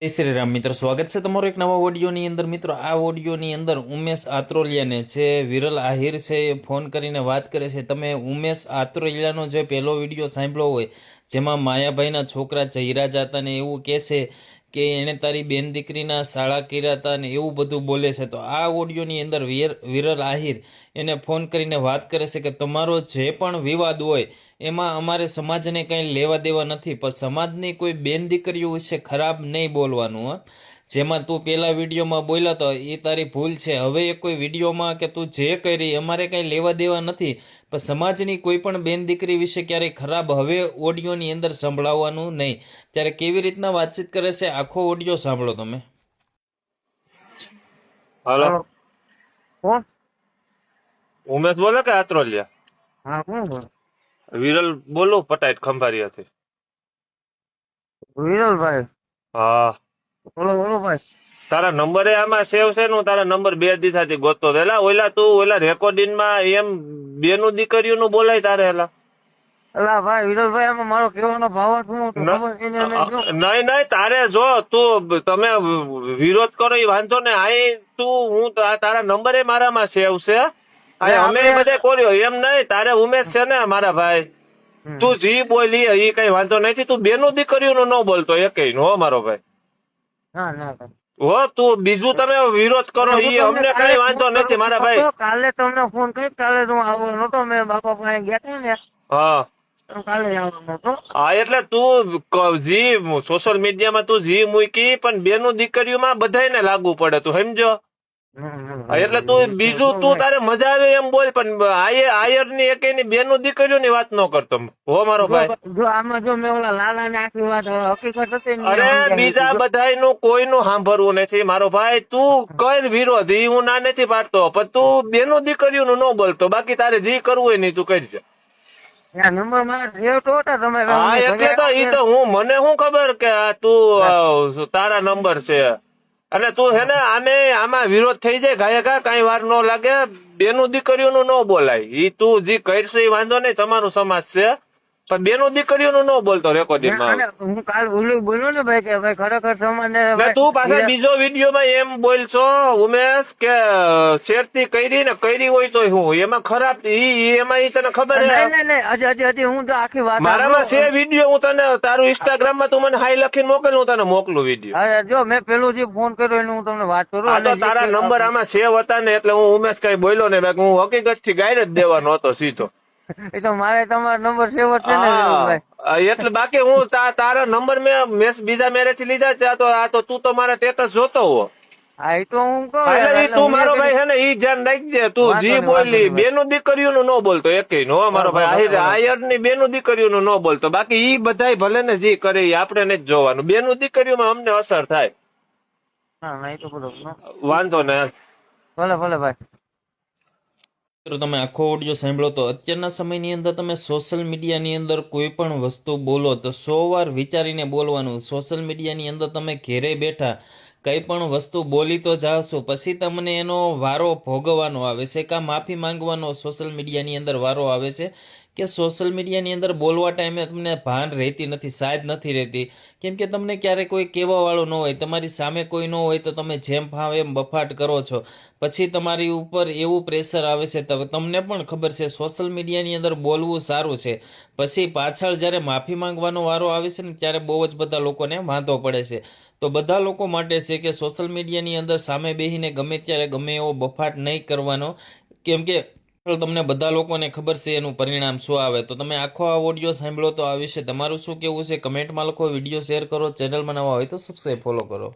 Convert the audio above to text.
જય શ્રી રામ મિત્રો, સ્વાગત છે તમારો એક નવા ઓડિયોની અંદર. મિત્રો, આ ઓડિયોની અંદર ઉમેશ આત્રોલિયાને છે વિરલ આહિર છે એ ફોન કરીને વાત કરે છે. તમે ઉમેશ આત્રોલિયાનો જે પહેલો વિડીયો સાંભળ્યો હોય, જેમાં માયાભાઈના છોકરા જયરાજ હતા ને એવું કહેશે કે એણે તારી બેન દીકરીના શાળા કર્યા હતા ને એવું બધું બોલે છે. તો આ ઓડિયોની અંદર વિરલ આહિર એને ફોન કરીને વાત કરે છે કે તમારો જે પણ વિવાદ હોય એમાં અમારે સમાજને કંઈ લેવા દેવા નથી, પણ સમાજની કોઈ બેન દીકરીઓ વિશે ખરાબ નહીં બોલવાનું. જેમાં તું પહેલા વિડીયોમાં બોલ્યો તો એ તારી ભૂલ છે. હવે એ કોઈ વિડીયોમાં કે તું જે કરી અમારે કંઈ લેવા દેવા નથી, પણ સમાજની કોઈ પણ બેન દીકરી વિશે ક્યારેય ખરાબ હવે ઓડિયોની અંદર સંભળાવવાનું નહીં. ત્યારે કેવી રીતના વાતચીત કરે છે આખો ઓડિયો સાંભળો તમે. હાલો, કોણ? ઉમેશ બોલે કે આત્રોલિયા? હા, કોણ બોલ? વિરલ બોલું, પટાઈટ ખંભારિયાથી. વિરલભાઈ? હા, બોલો બોલો ભાઈ. તારા નંબર આમાં સેવ છે ને? હું તારા નંબર 2 દિવસથી ગોતતો હતો. ઓલા તું ઓલા રેકોર્ડિંગ માં એમ બેનું દીકરીઓનું બોલાય તારે એલા? અલા ભાઈ વિરલભાઈ, આમાં મારો કહેવાનો ભાવ શું હતો ખબર છે ને? નહીં, તારે જો તું તમે વિરોધ કરો એ વાંધો ને. હું તારા નંબર મારામાં સેવ છે. અમે બધા કર્યો એમ નહીં. તારે ઉમેશ છે ને મારા ભાઈ, તું જી બોલી એ કઈ વાંધો નથી. તું બેનું દીકરીઓનું ન બોલતો એકેય નું, હો મારો ભાઈ. ના ના ભાઈ, હો તું બીજું તમે વિરોધ કરો એ અમને કઈ વાંધો નથી મારા ભાઈ. કાલે તમને ફોન કરી, કાલે હું આવો નતો, મેં બાપા પાસે ગયા હતા ને. હા કાલે આવવાનો હતો. હા, એટલે તું જી સોશિયલ મીડિયામાં તું જી મૂકી, પણ બેનું દીકરીઓમાં બધાને લાગુ પડે, તું સમજો. એટલે તું બીજું તું તારે મજા આવે એમ બોલ, પણ આયર ની એક બેનું દીકરીઓની વાત ન કરતો, હો મારો ભાઈ. જો આમાં જો મેં ઓલા લાલા ને આખી વાત હકીકત હતી ને, અરે બીજા બધાયનું કોઈનું સાંભળવું નથી મારો ભાઈ. તું કઈ વિરોધ ઈ હું ના નથી પાડતો, પણ તું બેનું દીકરીઓનું ન બોલતો. બાકી તારે જે કરવું હોય નહીં તું કરજે. નંબર મારા સેવ તો હતા તમે. હા, એટલે તો ઈ તો હું મને શું ખબર કે તું તારા નંબર છે. અને તું હે ને આમાં વિરોધ થઈ જાય ગાયકા, કઈ વાર ન લાગે. બેનું દીકરીઓનું ન બોલાય. ઈ તું જે કરશો એ વાંધો નહીં, તમારું સમાજ છે, પણ બેનું દીકરીઓનું ન બોલતો રેકોર્ડિંગમાં. હું કાલ ઓલું બોલ્યો ને ભાઈ કે ભાઈ ખરેખર સમાજ ને તું પાછા બીજો વિડીયોમાં એમ બોલશો ઉમેશ કે શેરતી કરી હોય તો હું એમાં ખરાબ એમાં ઈ તને ખબર હજી હું તો આખી વાત મારામાં છે વિડીયો. હું તને તારું ઇન્સ્ટાગ્રામ માં તું મને હાઈ લખીને મોકલ, હું તને મોકલું વિડીયો. જો મેં પેલું જે ફોન કર્યો એનું હું તમને વાત કરું. આ તો તારા નંબર આમાં સેવ હતા ને, એટલે હું ઉમેશ કઈ બોલ્યો ને. હું હકીકત થી ગાયર જ દેવાનો હતો સીધો. એ તો મારે તમારો નંબર સેવ છે ને વિરલભાઈ. એટલે બાકી હું તારા નંબર મેં બીજા મેરેજ થી લીધા છે. આ તો તું તો મારા સ્ટેટસ જોતો હો. હા, એ તો હું કહું. એટલે ઈ તું મારો ભાઈ હે ને, ઈ ધ્યાન રાખજે. તું જી બોલી બેનું દીકરીઓનું ન બોલતો એકેય નો, મારો ભાઈ. આયર ની બેનું દીકરીઓનું ન બોલતો. બાકી ઈ બધાય ભલે ને જી કરે ઈ આપણે નથી જોવાનું. બેનું દીકરીઓમાં અમને અસર થાય. ના, એ તો બરોબર. વાંધો ને. ભલે ભલે ભાઈ. તમે આખો ઓડિયો સાંભળો તો અત્યારના સમયની અંદર તમે સોશિયલ મીડિયાની અંદર કોઈ પણ વસ્તુ બોલો તો 100 વાર વિચારીને બોલવાનું. સોશિયલ મીડિયાની અંદર તમે ઘેરે બેઠા કંઈ પણ વસ્તુ બોલી તો જાશો, પછી તમને એનો વારો ભોગવવાનો આવે છે, કાં માફી માંગવાનો સોશિયલ મીડિયાની અંદર વારો આવે છે. કે સોશિયલ મીડિયાની અંદર બોલવા ટાઈમે તમને ભાન રહેતી નથી, સાજ નથી રહેતી. કેમ કે તમને ક્યારેક કોઈ કહેવાવાળું ન હોય, તમારી સામે કોઈ ન હોય, તો તમે જેમ ફાવે એમ બફાટ કરો છો. પછી તમારી ઉપર એવું પ્રેશર આવે છે. તમને પણ ખબર છે સોશિયલ મીડિયાની અંદર બોલવું સારું છે, પછી પાછળ જ્યારે માફી માંગવાનો વારો આવે છે ને, ત્યારે બહુ જ બધા લોકોને વાંધો પડે છે. તો બધા લોકો માટે છે કે સોશિયલ મીડિયાની અંદર સામે બેસીને ગમે ત્યારે ગમે એવો બફાટ નહીં કરવાનો. કેમ કે તમને બધા લોકોને ખબર છે એનું પરિણામ શું આવે. તો તમે આખો આ ઓડિયો સાંભળો તો આ વિશે તમારું શું કહેવું છે કમેન્ટમાં લખો, વિડીયો શેર કરો, ચેનલમાં નવા હોય તો સબસ્ક્રાઈબ ફોલો કરો.